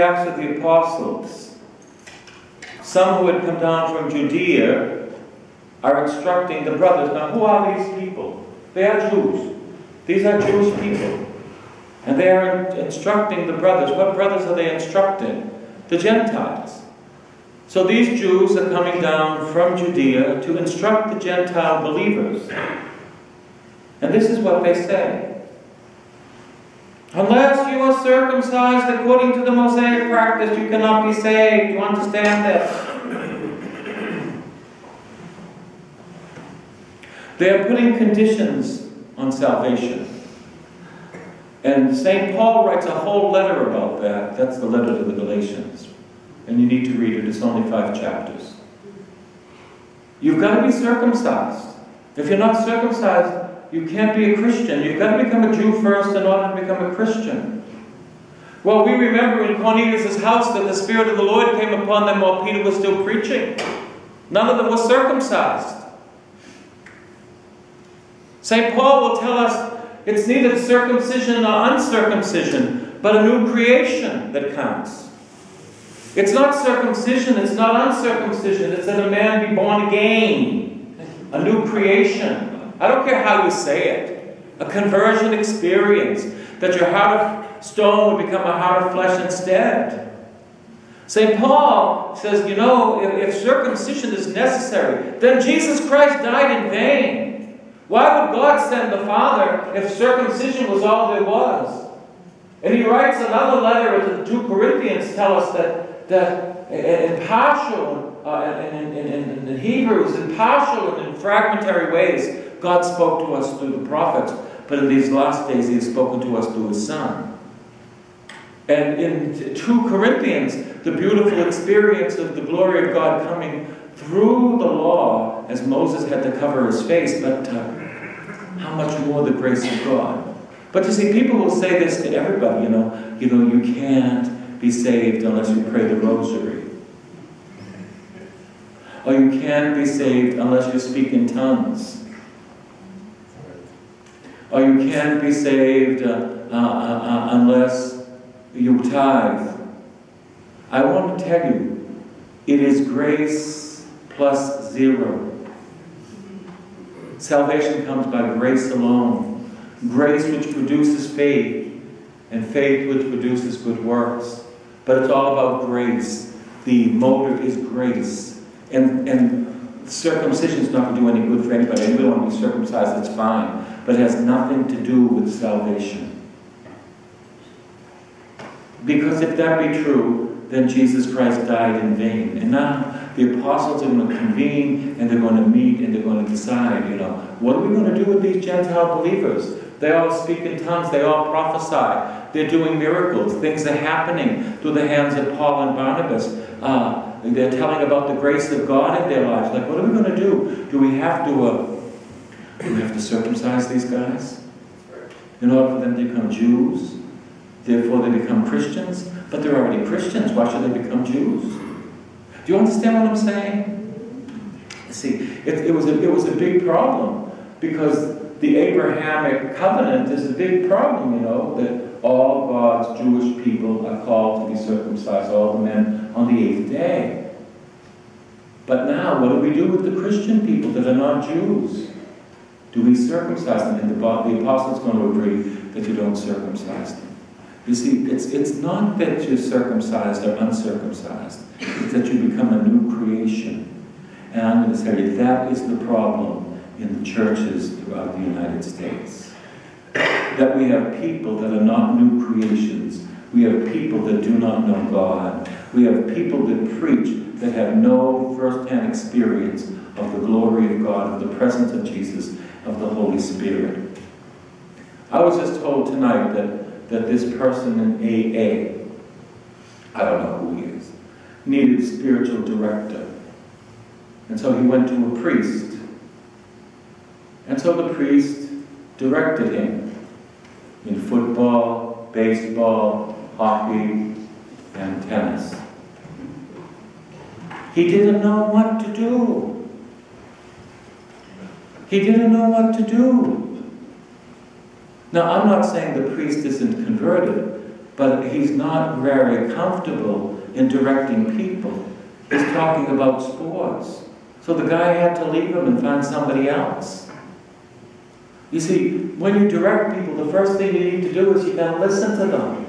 the Acts of the Apostles, some who had come down from Judea are instructing the brothers. Now, who are these people? They are Jews. These are Jewish people. And they are instructing the brothers. What brothers are they instructing? The Gentiles. So these Jews are coming down from Judea to instruct the Gentile believers. And this is what they say. Unless you are circumcised according to the Mosaic practice, you cannot be saved. You understand this? They are putting conditions on salvation. And St. Paul writes a whole letter about that. That's the letter to the Galatians. And you need to read it. It's only 5 chapters. You've got to be circumcised. If you're not circumcised, you can't be a Christian. You've got to become a Jew first in order to become a Christian. Well, we remember in Cornelius' house that the Spirit of the Lord came upon them while Peter was still preaching. None of them was circumcised. St. Paul will tell us it's neither circumcision nor uncircumcision, but a new creation that counts. It's not circumcision, it's not uncircumcision, it's that a man be born again. A new creation. I don't care how you say it. A conversion experience. That your heart of stone would become a heart of flesh instead. St. Paul says, you know, if circumcision is necessary, then Jesus Christ died in vain. Why would God send the Father if circumcision was all there was? And he writes another letter to the 2 Corinthians, tell us that in partial, in Hebrews, in partial and in fragmentary ways, God spoke to us through the prophets, but in these last days he has spoken to us through his Son. And in 2 Corinthians, the beautiful experience of the glory of God coming through the law, as Moses had to cover his face, but how much more the grace of God. But you see, people will say this to everybody, you know, you can't be saved unless you pray the rosary. Or you can't be saved unless you speak in tongues. Or you can't be saved unless you tithe. I want to tell you, it is grace plus 0. Salvation comes by grace alone. Grace which produces faith, and faith which produces good works. But it's all about grace. The motive is grace. And circumcision is not going to do any good for anybody. Anybody want to be circumcised, that's fine. But it has nothing to do with salvation. Because if that be true, then Jesus Christ died in vain. And now the apostles are going to convene, and they're going to meet, and they're going to decide, what are we going to do with these Gentile believers? They all speak in tongues, they all prophesy, they're doing miracles, things are happening through the hands of Paul and Barnabas. They're telling about the grace of God in their lives. Like, what are we going to do? Do we have to circumcise these guys in order for them to become Jews? Therefore they become Christians? But they're already Christians. Why should they become Jews? Do you understand what I'm saying? See, it was a big problem, because the Abrahamic covenant is a big problem, that all God's Jewish people are called to be circumcised, all the men on the 8th day. But now, what do we do with the Christian people that are not Jews? Do we circumcise them? And the apostle's going to agree that you don't circumcise them. You see, it's not that you're circumcised or uncircumcised. It's that you become a new creation. And I'm going to tell you, that is the problem in the churches throughout the United States. That we have people that are not new creations. We have people that do not know God. We have people that preach that have no first-hand experience of the glory of God, of the presence of Jesus, of the Holy Spirit. I was just told tonight that this person in AA, I don't know who he is, needed a spiritual director. And so he went to a priest. And so the priest directed him in football, baseball, hockey, and tennis. He didn't know what to do. He didn't know what to do. Now, I'm not saying the priest isn't converted, but he's not very comfortable in directing people. He's talking about sports. So the guy had to leave him and find somebody else. You see, when you direct people, the first thing you need to do is you got to listen to them.